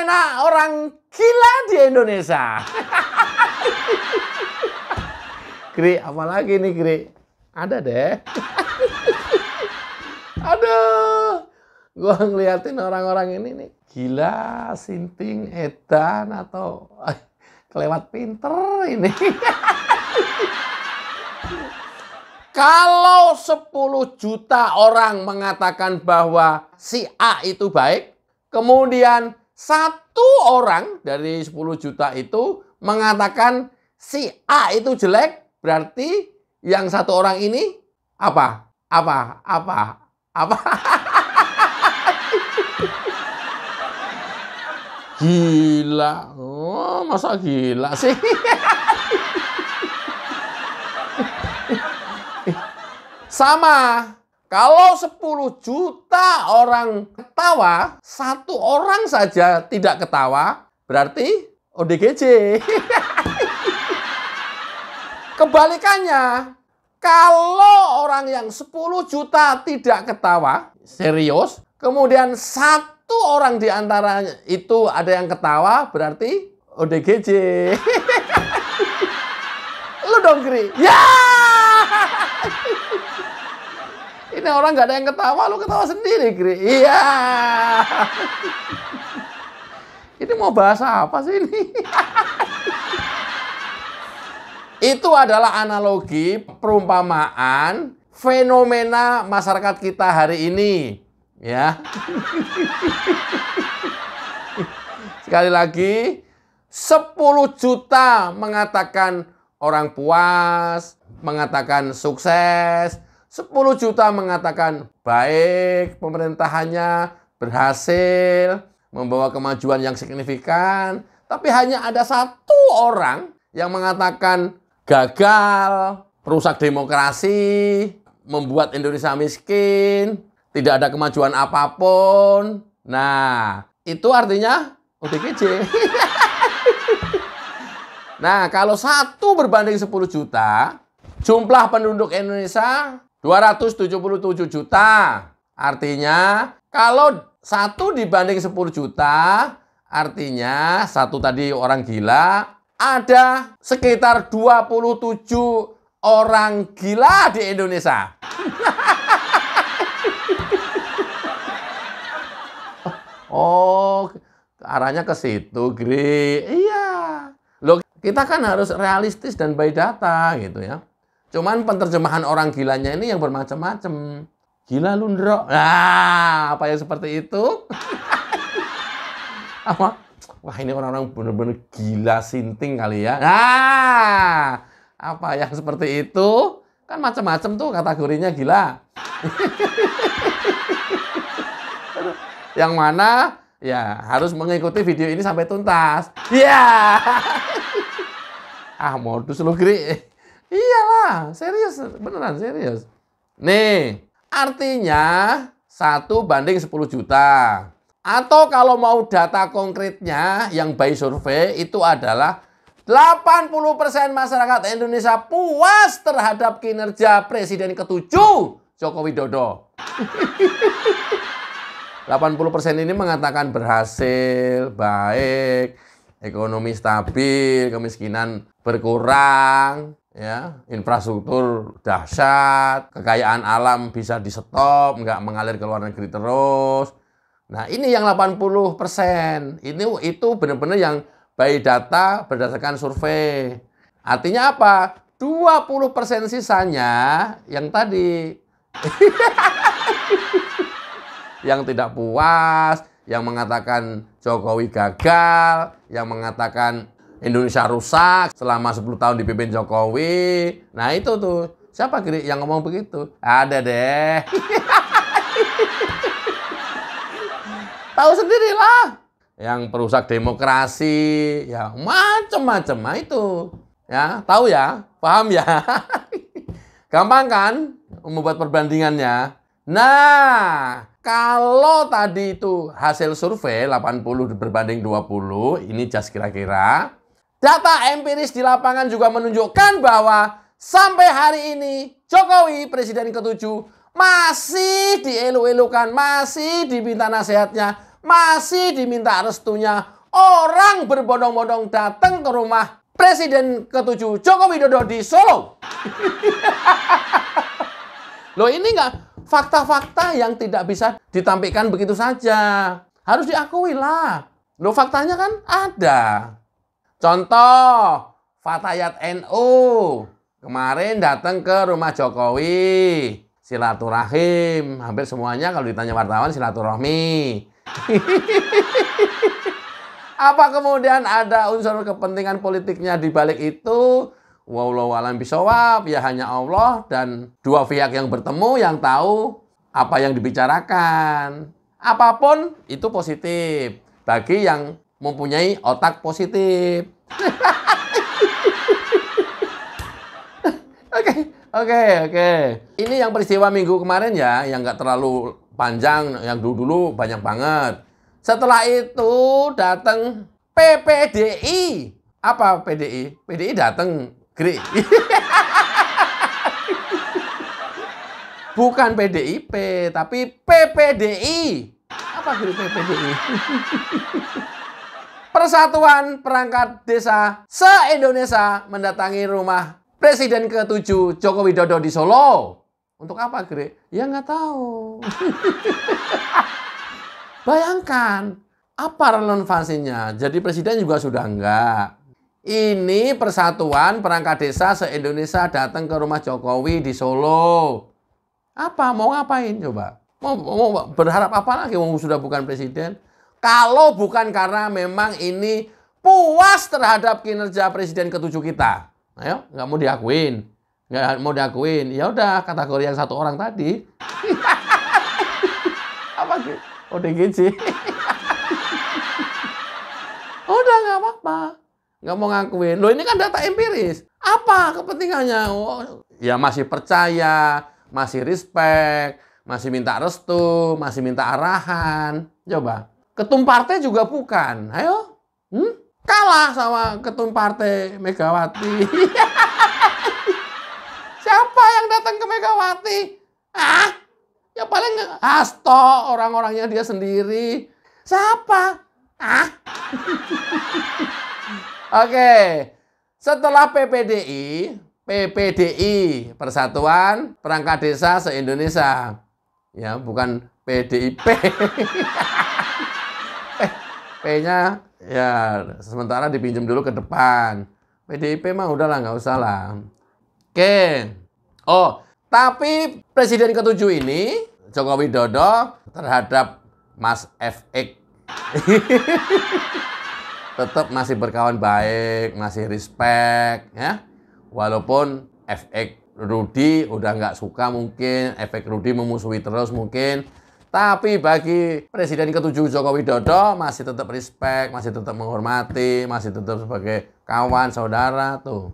fenomena orang gila di Indonesia. Gri, apalagi nih Gri? Ada deh. Aduh, gua ngeliatin orang-orang ini nih. Gila, sinting, edan, atau kelewat pinter ini. Kalau 10 juta orang mengatakan bahwa si A itu baik, kemudian 1 orang dari 10 juta itu mengatakan si A itu jelek, berarti yang 1 orang ini apa? Gila. Oh, masa gila sih? Sama. Kalau 10 juta orang ketawa, 1 orang saja tidak ketawa, berarti ODGJ. Kebalikannya, kalau orang yang 10 juta tidak ketawa, serius, kemudian 1 orang di antara itu ada yang ketawa, berarti ODGJ. Lu dong, Gri. Ya! Ini orang nggak ada yang ketawa, lu ketawa sendiri, Gri. Iya. Ini mau bahas apa sih ini? Itu adalah analogi perumpamaan fenomena masyarakat kita hari ini. Ya. Sekali lagi, 10 juta mengatakan orang puas, mengatakan sukses, 10 juta mengatakan baik pemerintahannya, berhasil, membawa kemajuan yang signifikan. Tapi hanya ada 1 orang yang mengatakan gagal, perusak demokrasi, membuat Indonesia miskin, tidak ada kemajuan apapun. Nah, itu artinya ODGJ. Nah, kalau 1 berbanding 10 juta, jumlah penduduk Indonesia 277 juta. Artinya, kalau 1 dibanding 10 juta, artinya 1 tadi orang gila, ada sekitar 27 orang gila di Indonesia. Oh, arahnya ke situ, Gri. Iya. Loh, kita kan harus realistis dan by data gitu ya. Cuman penerjemahan orang gilanya ini yang bermacam-macam. Gila lu, Ndro. Nah, apa yang seperti itu? Apa? Wah, ini orang-orang bener-bener gila sinting kali ya. Nah, apa yang seperti itu? Kan macam-macam tuh kategorinya gila. Yang mana ya harus mengikuti video ini sampai tuntas. Ya. Ah, modus lu, Gri. Iyalah, serius, beneran serius. Nih, artinya 1 banding 10 juta. Atau kalau mau data konkretnya yang by survei itu adalah 80% masyarakat Indonesia puas terhadap kinerja Presiden ke-7 Joko Widodo. 80% ini mengatakan berhasil, baik, ekonomi stabil, kemiskinan berkurang, ya, infrastruktur dahsyat, kekayaan alam bisa di-stop, nggak mengalir ke luar negeri terus. Nah, ini yang 80%. Itu benar-benar yang by data berdasarkan survei. Artinya apa? 20% sisanya yang tadi. Yang tidak puas, yang mengatakan Jokowi gagal, yang mengatakan Indonesia rusak selama 10 tahun dipimpin Jokowi. Nah, itu tuh. Siapa Giri yang ngomong begitu? Ada deh. Tahu sendirilah. Yang perusak demokrasi, ya macam-macam. Nah, itu. Ya, tahu ya? Paham ya? Gampang kan membuat perbandingannya? Nah, kalau tadi itu hasil survei 80 berbanding 20, ini just kira-kira. Data empiris di lapangan juga menunjukkan bahwa sampai hari ini Jokowi Presiden ke-7 masih dielu-elukan, masih diminta nasihatnya, masih diminta restunya orang berbondong-bondong datang ke rumah Presiden ke-7 Joko Widodo di Solo. Loh, ini nggak fakta-fakta yang tidak bisa ditampilkan begitu saja. Harus diakui lah. Loh, faktanya kan ada. Contoh, Fatayat NU kemarin datang ke rumah Jokowi. Silaturahim. Hampir semuanya kalau ditanya wartawan silaturahmi. Apa kemudian ada unsur kepentingan politiknya di balik itu? Wallahu a'lam bishawab, ya hanya Allah dan dua pihak yang bertemu yang tahu apa yang dibicarakan. Apapun itu positif bagi yang mempunyai otak positif. Oke. Ini yang peristiwa minggu kemarin ya, yang nggak terlalu panjang, yang dulu banyak banget. Setelah itu datang PPDI. Apa PDI? PDI datang, Gri. Bukan PDIP, tapi PPDI. Apa Gri PPDI? Persatuan Perangkat Desa se-Indonesia mendatangi rumah Presiden ke-7 Joko Widodo di Solo. Untuk apa, Gri? Ya nggak tahu. Bayangkan, apa relevansinya? Jadi presiden juga sudah enggak. Ini Persatuan Perangkat Desa se-Indonesia datang ke rumah Jokowi di Solo. Apa? Mau ngapain coba? Mau berharap apa lagi? Mau sudah bukan presiden? Kalau bukan karena memang ini puas terhadap kinerja presiden ke-7 kita. Ayo, nggak mau diakuin. Nggak mau diakuin. Ya udah, kategori yang satu orang tadi. Apa gitu? ODGJ sih. Udah nggak apa-apa. Nggak mau ngakuin. Loh, ini kan data empiris. Apa kepentingannya? Oh, ya masih percaya, masih respect, masih minta restu, masih minta arahan. Coba. Ketum partai juga bukan. Ayo. Kalah sama ketum partai Megawati. Siapa yang datang ke Megawati? Ya paling Hasto, orang-orangnya dia sendiri. Siapa? Oke. Setelah PPDI, Persatuan Perangkat Desa se-Indonesia. Ya, bukan PDIP. P-nya ya sementara dipinjam dulu ke depan. PDIP mah udahlah, nggak usah lah. Oke. Oh, tapi Presiden ke-7 ini, Joko Widodo, terhadap Mas FX tetap masih berkawan baik, masih respect, ya. Walaupun FX Rudi udah nggak suka mungkin, FX Rudi memusuhi terus mungkin. Tapi bagi Presiden ke-7 Joko Widodo masih tetap respect, masih tetap menghormati, masih tetap sebagai kawan, saudara, tuh.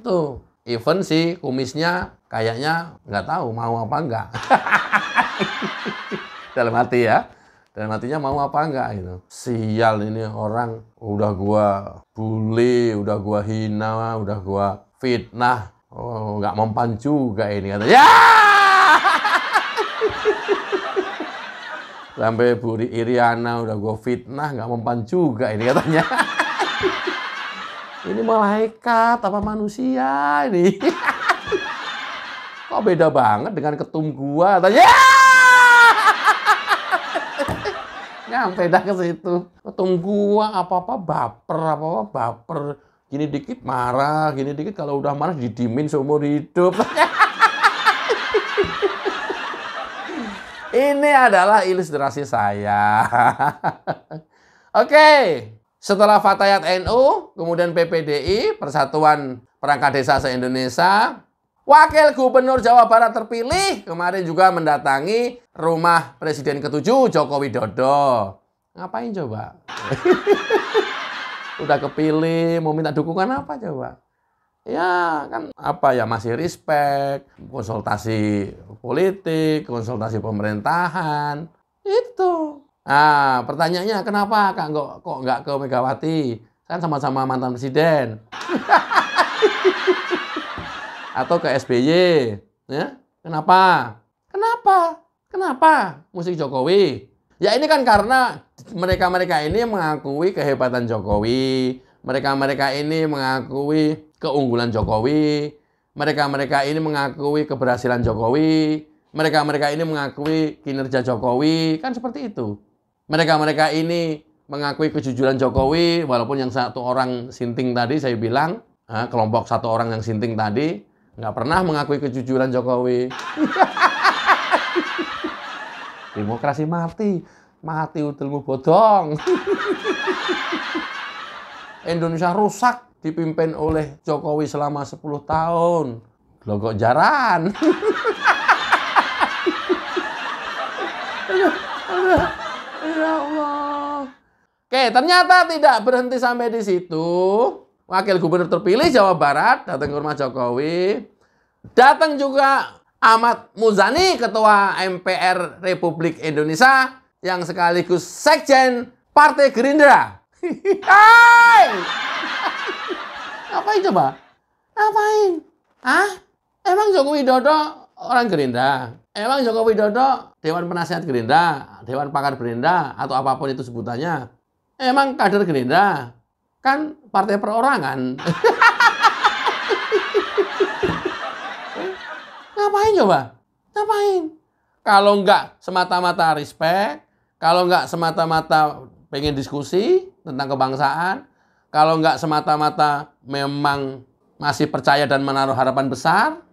Tuh. Even sih kumisnya kayaknya nggak tahu mau apa enggak. Dalam hati ya. Dalam hatinya mau apa enggak gitu. Sial ini orang, udah gua bully, udah gua hina, udah gua fitnah. Oh, nggak mempan juga ini kata. Ya! Sampai Bu Iriana udah gua fitnah, nggak mempan juga ini katanya. Ini malaikat apa manusia ini? Kok beda banget dengan ketum gua? Tanya. Nyampe dah ke situ. Ketum gua apa-apa baper. Gini dikit marah, gini dikit kalau udah marah didimin seumur hidup. Ini adalah ilustrasi saya. Oke. Setelah Fatayat NU, kemudian PPDI, Persatuan Perangkat Desa se-Indonesia, Wakil Gubernur Jawa Barat terpilih kemarin juga mendatangi rumah Presiden ke-7 Joko Widodo. Ngapain coba? Udah kepilih, mau minta dukungan apa coba? Ya kan apa ya, masih respect, konsultasi politik, konsultasi pemerintahan, itu. Nah, pertanyaannya kenapa kok nggak ke Megawati? Kan sama-sama mantan presiden. Atau ke SBY, ya? Kenapa? Musik Jokowi. Ya ini kan karena mereka-mereka ini mengakui kehebatan Jokowi. Mereka-mereka ini mengakui keunggulan Jokowi. Mereka-mereka ini mengakui keberhasilan Jokowi. Mereka-mereka ini mengakui kinerja Jokowi. Kan seperti itu. Mereka-mereka ini mengakui kejujuran Jokowi. Walaupun yang satu orang sinting tadi saya bilang, kelompok satu orang yang sinting tadi, nggak pernah mengakui kejujuran Jokowi. Demokrasi mati. Mati udelmu bodong. Indonesia rusak dipimpin oleh Jokowi selama 10 tahun. Loh kok jaran? Ya Allah. Oke, ternyata tidak berhenti sampai di situ. Wakil Gubernur terpilih Jawa Barat datang ke rumah Jokowi. Datang juga Ahmad Muzani, Ketua MPR Republik Indonesia, yang sekaligus Sekjen Partai Gerindra. Hai! Ngapain coba? Ngapain? Hah? Emang Joko Widodo orang Gerindra? Emang Joko Widodo Dewan Penasehat Gerindra, Dewan Pakar Gerindra, atau apapun itu sebutannya? Emang kader Gerindra? Kan partai perorangan. Ngapain coba? Ngapain? Kalau nggak semata-mata respect, kalau nggak semata-mata pengen diskusi tentang kebangsaan, kalau nggak semata-mata memang masih percaya dan menaruh harapan besar,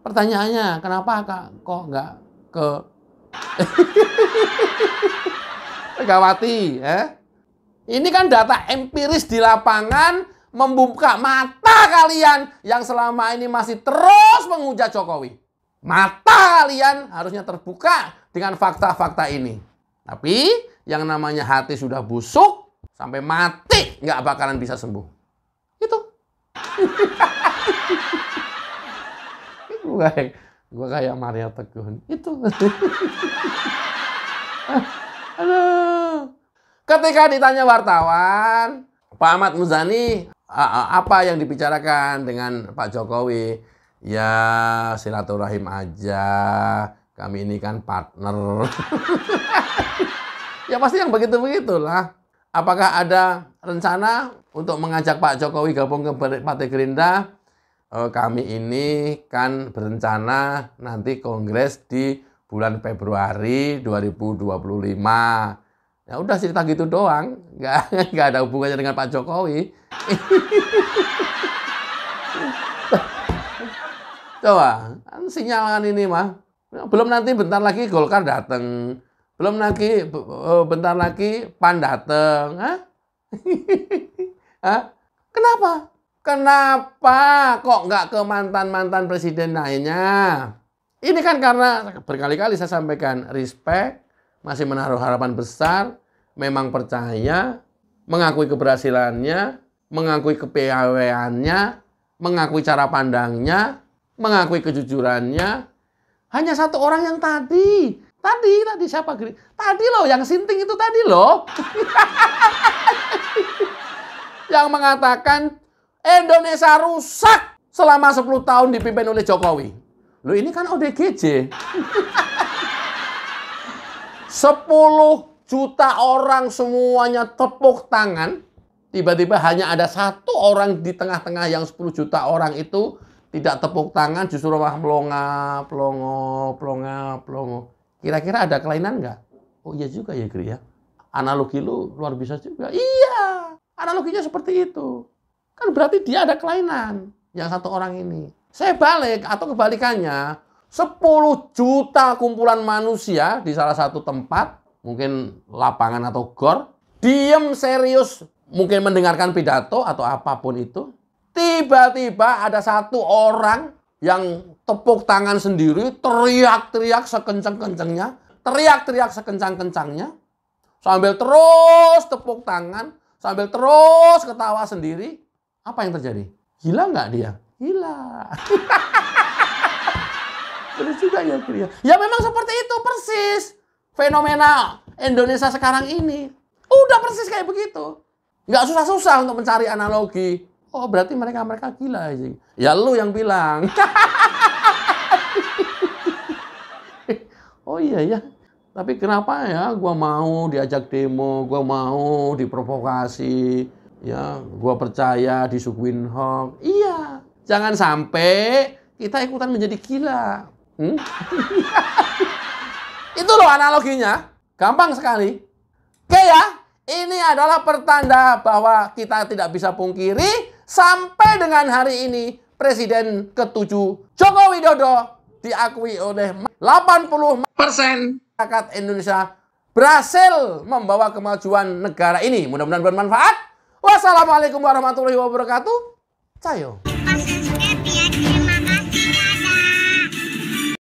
pertanyaannya kenapa kok nggak ke Megawati? Ini kan data empiris di lapangan membuka mata kalian yang selama ini masih terus menghujat Jokowi. Mata kalian harusnya terbuka dengan fakta-fakta ini. Tapi yang namanya hati sudah busuk, sampai mati nggak bakalan bisa sembuh. Itu. Gue kayak Mario Teguh. Itu. Aduh. Ketika ditanya wartawan, Pak Ahmad Muzani, apa yang dibicarakan dengan Pak Jokowi? Ya silaturahim aja, kami ini kan partner. Ya pasti yang begitu-begitulah. Apakah ada rencana untuk mengajak Pak Jokowi gabung ke Partai Gerindra? Kami ini kan berencana nanti kongres di bulan Februari 2025. Ya udah cerita gitu doang, nggak ada hubungannya dengan Pak Jokowi. Coba, sinyalkan ini mah. Belum nanti bentar lagi Golkar datang. Belum lagi bentar lagi PAN datang. Kenapa? Kenapa kok nggak ke mantan-mantan presiden lainnya? Ini kan karena berkali-kali saya sampaikan respect, masih menaruh harapan besar, memang percaya, mengakui keberhasilannya, mengakui kepiawaiannya, mengakui cara pandangnya, mengakui kejujurannya. Hanya satu orang yang tadi siapa? Tadi loh, yang sinting itu tadi loh. Yang mengatakan Indonesia rusak selama 10 tahun dipimpin oleh Jokowi. Loh ini kan ODGJ. 10 juta orang semuanya tepuk tangan. Tiba-tiba hanya ada satu orang di tengah-tengah yang 10 juta orang itu tidak tepuk tangan, justru malah pelongo. Kira-kira ada kelainan nggak? Oh iya juga ya, Gri ya. Analogi lu luar biasa juga. Iya, analoginya seperti itu. Kan berarti dia ada kelainan, yang satu orang ini. Saya balik, atau kebalikannya, 10 juta kumpulan manusia di salah satu tempat, mungkin lapangan atau gor, diem serius, mungkin mendengarkan pidato atau apapun itu. Tiba-tiba ada satu orang yang tepuk tangan sendiri, teriak-teriak sekencang-kencangnya, teriak-teriak sekencang-kencangnya, sambil terus tepuk tangan, sambil terus ketawa sendiri. Apa yang terjadi? Gila nggak dia? Gila. Benar juga ya, Gria. Ya memang seperti itu persis. Fenomena Indonesia sekarang ini. Udah persis kayak begitu. Nggak susah-susah untuk mencari analogi. Oh berarti mereka gila aja. Ya lu yang bilang. Oh iya ya. Tapi kenapa ya gua mau diajak demo, gua mau diprovokasi, ya gua percaya disuguhin hoax. Iya, jangan sampai kita ikutan menjadi gila. Itu loh analoginya, gampang sekali. Oke ya, ini adalah pertanda bahwa kita tidak bisa pungkiri sampai dengan hari ini Presiden ke-7 Joko Widodo diakui oleh 80% masyarakat Indonesia berhasil membawa kemajuan negara ini. Mudah-mudahan bermanfaat. Wassalamualaikum warahmatullahi wabarakatuh. Cayo.